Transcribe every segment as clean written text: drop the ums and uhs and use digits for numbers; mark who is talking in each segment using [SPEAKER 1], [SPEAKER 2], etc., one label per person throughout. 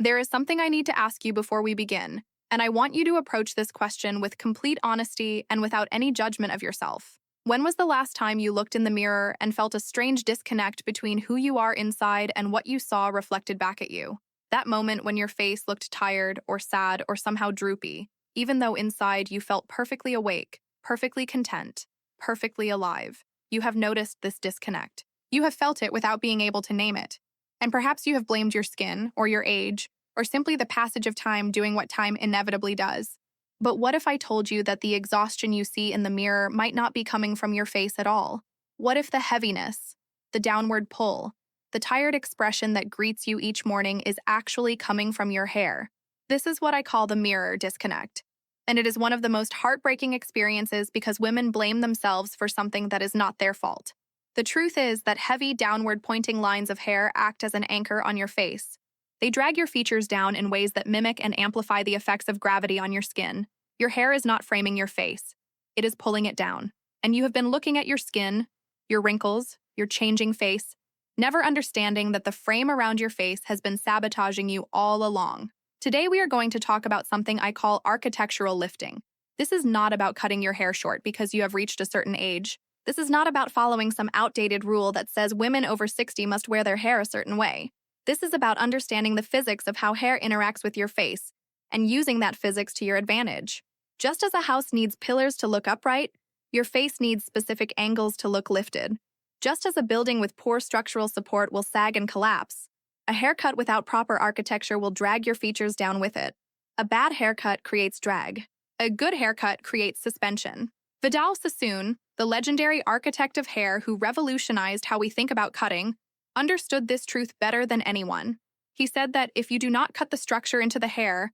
[SPEAKER 1] There is something I need to ask you before we begin, and I want you to approach this question with complete honesty and without any judgment of yourself. When was the last time you looked in the mirror and felt a strange disconnect between who you are inside and what you saw reflected back at you? That moment when your face looked tired or sad or somehow droopy, even though inside you felt perfectly awake, perfectly content, perfectly alive. You have noticed this disconnect. You have felt it without being able to name it. And perhaps you have blamed your skin, or your age, or simply the passage of time doing what time inevitably does. But what if I told you that the exhaustion you see in the mirror might not be coming from your face at all? What if the heaviness, the downward pull, the tired expression that greets you each morning is actually coming from your hair? This is what I call the mirror disconnect. And it is one of the most heartbreaking experiences because women blame themselves for something that is not their fault. The truth is that heavy downward pointing lines of hair act as an anchor on your face. They drag your features down in ways that mimic and amplify the effects of gravity on your skin. Your hair is not framing your face. It is pulling it down. And you have been looking at your skin, your wrinkles, your changing face, never understanding that the frame around your face has been sabotaging you all along. Today we are going to talk about something I call architectural lifting. This is not about cutting your hair short because you have reached a certain age. This is not about following some outdated rule that says women over 60 must wear their hair a certain way. This is about understanding the physics of how hair interacts with your face and using that physics to your advantage. Just as a house needs pillars to look upright, your face needs specific angles to look lifted. Just as a building with poor structural support will sag and collapse, a haircut without proper architecture will drag your features down with it. A bad haircut creates drag. A good haircut creates suspension. Vidal Sassoon, the legendary architect of hair who revolutionized how we think about cutting, understood this truth better than anyone. He said that if you do not cut the structure into the hair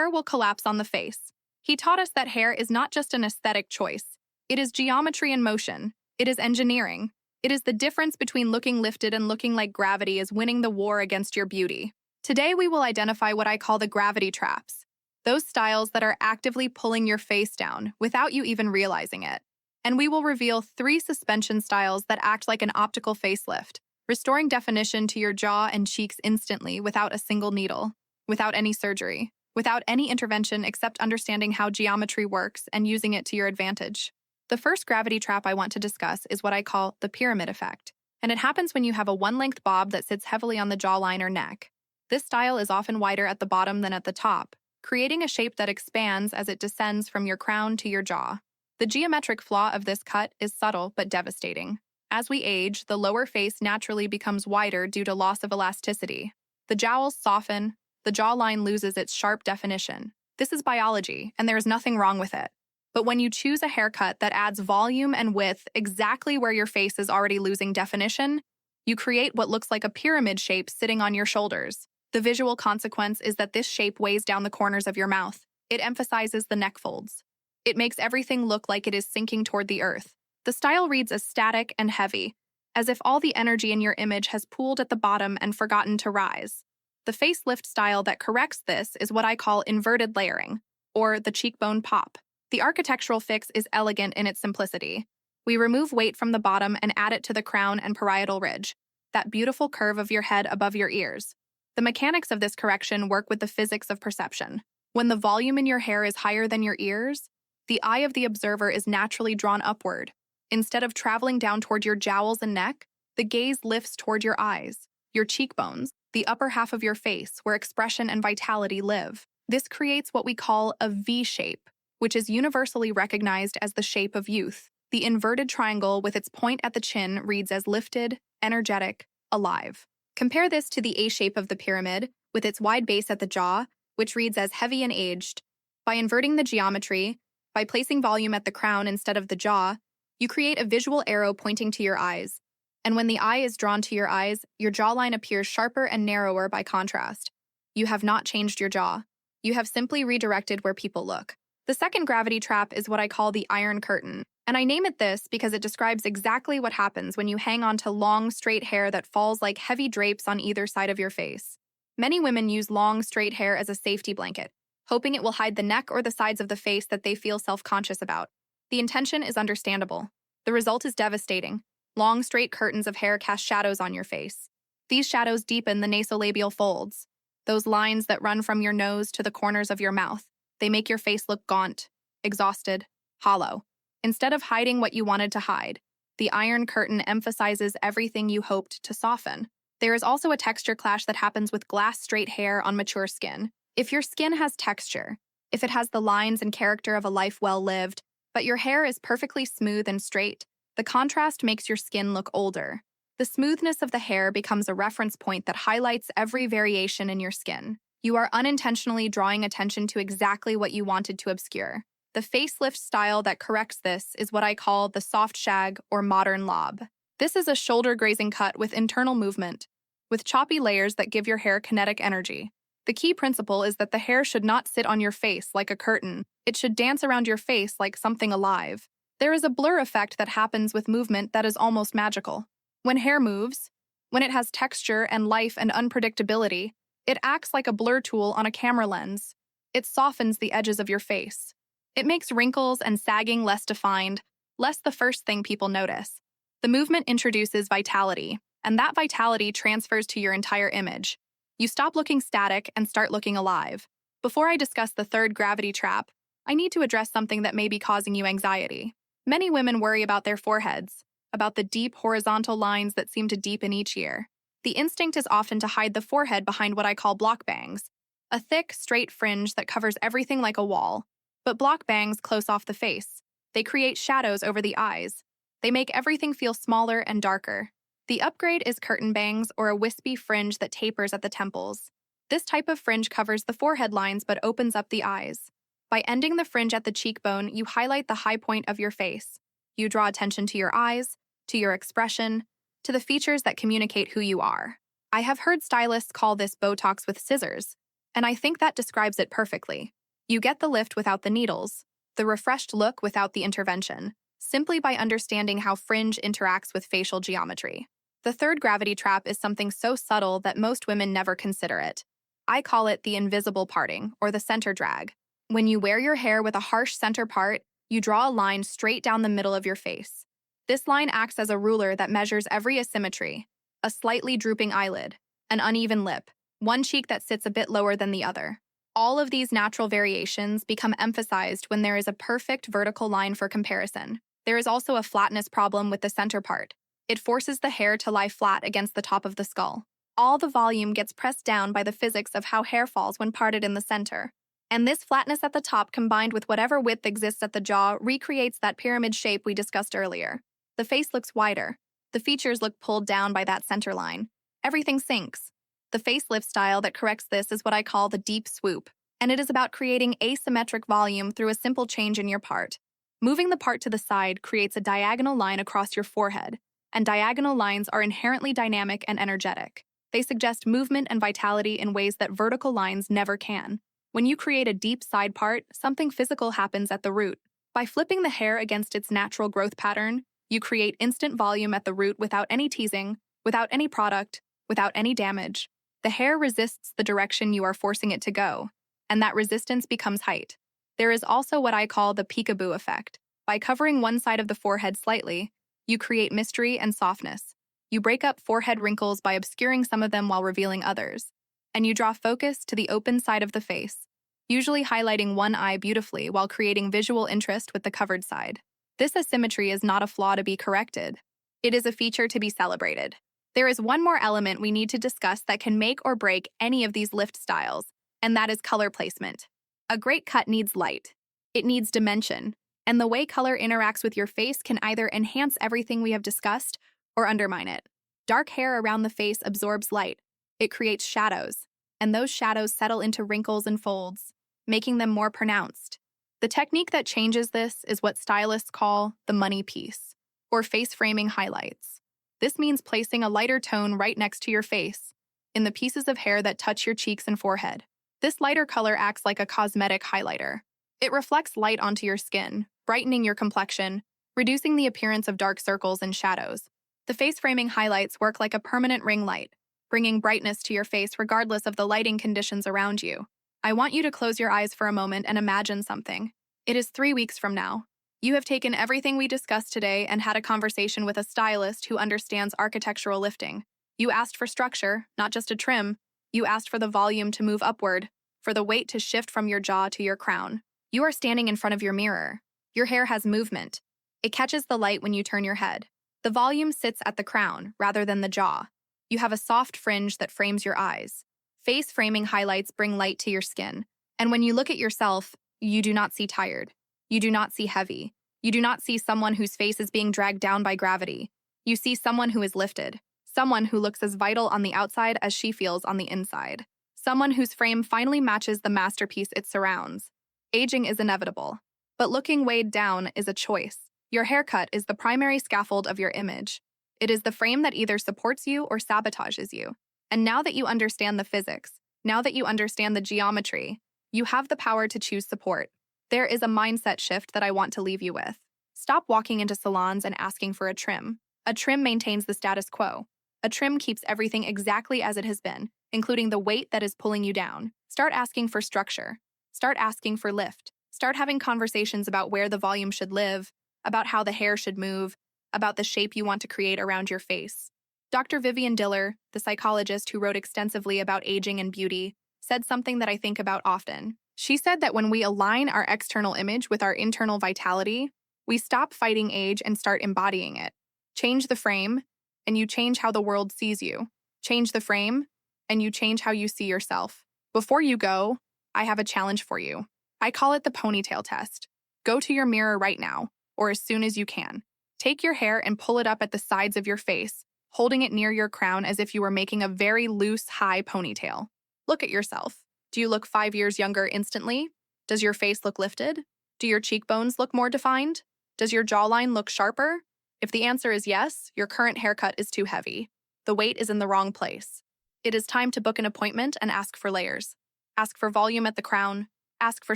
[SPEAKER 1] will collapse on the face. He taught us that hair is not just an aesthetic choice. It is geometry in motion. It is engineering. It is the difference between looking lifted and looking like gravity is winning the war against your beauty. Today we will identify what I call the gravity traps, those styles that are actively pulling your face down without you even realizing it. And we will reveal 3 suspension styles that act like an optical facelift, restoring definition to your jaw and cheeks instantly without a single needle, without any surgery, without any intervention except understanding how geometry works and using it to your advantage. The first gravity trap I want to discuss is what I call the pyramid effect, and it happens when you have a one-length bob that sits heavily on the jawline or neck. This style is often wider at the bottom than at the top, creating a shape that expands as it descends from your crown to your jaw. The geometric flaw of this cut is subtle but devastating. As we age, the lower face naturally becomes wider due to loss of elasticity. The jowls soften, the jawline loses its sharp definition. This is biology, and there is nothing wrong with it. But when you choose a haircut that adds volume and width exactly where your face is already losing definition, you create what looks like a pyramid shape sitting on your shoulders. The visual consequence is that this shape weighs down the corners of your mouth. It emphasizes the neck folds. It makes everything look like it is sinking toward the earth. The style reads as static and heavy, as if all the energy in your image has pooled at the bottom and forgotten to rise. The facelift style that corrects this is what I call inverted layering, or the cheekbone pop. The architectural fix is elegant in its simplicity. We remove weight from the bottom and add it to the crown and parietal ridge, that beautiful curve of your head above your ears. The mechanics of this correction work with the physics of perception. When the volume in your hair is higher than your ears, the eye of the observer is naturally drawn upward. Instead of traveling down toward your jowls and neck, the gaze lifts toward your eyes, your cheekbones, the upper half of your face where expression and vitality live. This creates what we call a V shape, which is universally recognized as the shape of youth. The inverted triangle with its point at the chin reads as lifted, energetic, alive. Compare this to the A shape of the pyramid, with its wide base at the jaw, which reads as heavy and aged. By inverting the geometry, by placing volume at the crown instead of the jaw, you create a visual arrow pointing to your eyes. And when the eye is drawn to your eyes, your jawline appears sharper and narrower by contrast. You have not changed your jaw. You have simply redirected where people look. The second gravity trap is what I call the iron curtain, and I name it this because it describes exactly what happens when you hang on to long, straight hair that falls like heavy drapes on either side of your face. Many women use long, straight hair as a safety blanket, hoping it will hide the neck or the sides of the face that they feel self-conscious about. The intention is understandable. The result is devastating. Long, straight curtains of hair cast shadows on your face. These shadows deepen the nasolabial folds, those lines that run from your nose to the corners of your mouth. They make your face look gaunt, exhausted, hollow. Instead of hiding what you wanted to hide, the Iron Curtain emphasizes everything you hoped to soften. There is also a texture clash that happens with glass straight hair on mature skin. If your skin has texture, if it has the lines and character of a life well lived, but your hair is perfectly smooth and straight, the contrast makes your skin look older. The smoothness of the hair becomes a reference point that highlights every variation in your skin. You are unintentionally drawing attention to exactly what you wanted to obscure. The facelift style that corrects this is what I call the soft shag or modern lob. This is a shoulder grazing cut with internal movement, with choppy layers that give your hair kinetic energy. The key principle is that the hair should not sit on your face like a curtain. It should dance around your face like something alive. There is a blur effect that happens with movement that is almost magical. When hair moves, when it has texture and life and unpredictability, it acts like a blur tool on a camera lens. It softens the edges of your face. It makes wrinkles and sagging less defined, less the first thing people notice. The movement introduces vitality, and that vitality transfers to your entire image. You stop looking static and start looking alive. Before I discuss the third gravity trap, I need to address something that may be causing you anxiety. Many women worry about their foreheads, about the deep horizontal lines that seem to deepen each year. The instinct is often to hide the forehead behind what I call block bangs, a thick, straight fringe that covers everything like a wall. But block bangs close off the face. They create shadows over the eyes. They make everything feel smaller and darker. The upgrade is curtain bangs, or a wispy fringe that tapers at the temples. This type of fringe covers the forehead lines but opens up the eyes. By ending the fringe at the cheekbone, you highlight the high point of your face. You draw attention to your eyes, to your expression, to the features that communicate who you are. I have heard stylists call this Botox with scissors, and I think that describes it perfectly. You get the lift without the needles, the refreshed look without the intervention, simply by understanding how fringe interacts with facial geometry. The third gravity trap is something so subtle that most women never consider it. I call it the invisible parting, or the center drag. When you wear your hair with a harsh center part, you draw a line straight down the middle of your face. This line acts as a ruler that measures every asymmetry: a slightly drooping eyelid, an uneven lip, one cheek that sits a bit lower than the other. All of these natural variations become emphasized when there is a perfect vertical line for comparison. There is also a flatness problem with the center part. It forces the hair to lie flat against the top of the skull. All the volume gets pressed down by the physics of how hair falls when parted in the center. And this flatness at the top, combined with whatever width exists at the jaw, recreates that pyramid shape we discussed earlier. The face looks wider. The features look pulled down by that center line. Everything sinks. The facelift style that corrects this is what I call the deep swoop, and it is about creating asymmetric volume through a simple change in your part. Moving the part to the side creates a diagonal line across your forehead, and diagonal lines are inherently dynamic and energetic. They suggest movement and vitality in ways that vertical lines never can. When you create a deep side part, something physical happens at the root. By flipping the hair against its natural growth pattern, you create instant volume at the root without any teasing, without any product, without any damage. The hair resists the direction you are forcing it to go, and that resistance becomes height. There is also what I call the peekaboo effect. By covering one side of the forehead slightly, you create mystery and softness. You break up forehead wrinkles by obscuring some of them while revealing others. And you draw focus to the open side of the face, usually highlighting one eye beautifully while creating visual interest with the covered side. This asymmetry is not a flaw to be corrected. It is a feature to be celebrated. There is one more element we need to discuss that can make or break any of these lift styles, and that is color placement. A great cut needs light. It needs dimension, and the way color interacts with your face can either enhance everything we have discussed or undermine it. Dark hair around the face absorbs light. It creates shadows, and those shadows settle into wrinkles and folds, making them more pronounced. The technique that changes this is what stylists call the money piece, or face framing highlights. This means placing a lighter tone right next to your face, in the pieces of hair that touch your cheeks and forehead. This lighter color acts like a cosmetic highlighter. It reflects light onto your skin, brightening your complexion, reducing the appearance of dark circles and shadows. The face framing highlights work like a permanent ring light, bringing brightness to your face regardless of the lighting conditions around you. I want you to close your eyes for a moment and imagine something. It is 3 weeks from now. You have taken everything we discussed today and had a conversation with a stylist who understands architectural lifting. You asked for structure, not just a trim. You asked for the volume to move upward, for the weight to shift from your jaw to your crown. You are standing in front of your mirror. Your hair has movement. It catches the light when you turn your head. The volume sits at the crown rather than the jaw. You have a soft fringe that frames your eyes. Face framing highlights bring light to your skin. And when you look at yourself, you do not see tired. You do not see heavy. You do not see someone whose face is being dragged down by gravity. You see someone who is lifted. Someone who looks as vital on the outside as she feels on the inside. Someone whose frame finally matches the masterpiece it surrounds. Aging is inevitable, but looking weighed down is a choice. Your haircut is the primary scaffold of your image. It is the frame that either supports you or sabotages you. And now that you understand the physics, now that you understand the geometry, you have the power to choose support. There is a mindset shift that I want to leave you with. Stop walking into salons and asking for a trim. A trim maintains the status quo. A trim keeps everything exactly as it has been, including the weight that is pulling you down. Start asking for structure. Start asking for lift. Start having conversations about where the volume should live, about how the hair should move, about the shape you want to create around your face. Dr. Vivian Diller, the psychologist who wrote extensively about aging and beauty, said something that I think about often. She said that when we align our external image with our internal vitality, we stop fighting age and start embodying it. Change the frame, and you change how the world sees you. Change the frame, and you change how you see yourself. Before you go, I have a challenge for you. I call it the ponytail test. Go to your mirror right now, or as soon as you can. Take your hair and pull it up at the sides of your face, holding it near your crown as if you were making a very loose, high ponytail. Look at yourself. Do you look 5 years younger instantly? Does your face look lifted? Do your cheekbones look more defined? Does your jawline look sharper? If the answer is yes, your current haircut is too heavy. The weight is in the wrong place. It is time to book an appointment and ask for layers. Ask for volume at the crown. Ask for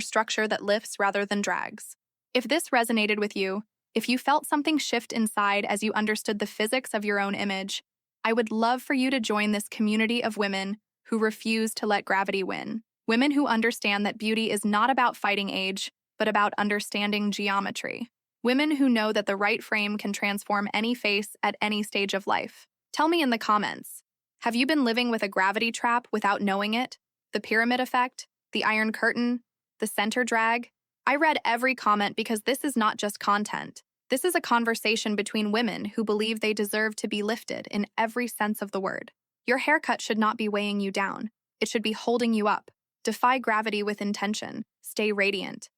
[SPEAKER 1] structure that lifts rather than drags. If this resonated with you, if you felt something shift inside as you understood the physics of your own image, I would love for you to join this community of women who refuse to let gravity win. Women who understand that beauty is not about fighting age, but about understanding geometry. Women who know that the right frame can transform any face at any stage of life. Tell me in the comments, have you been living with a gravity trap without knowing it? The pyramid effect? The iron curtain? The center drag? I read every comment because this is not just content. This is a conversation between women who believe they deserve to be lifted in every sense of the word. Your haircut should not be weighing you down. It should be holding you up. Defy gravity with intention. Stay radiant.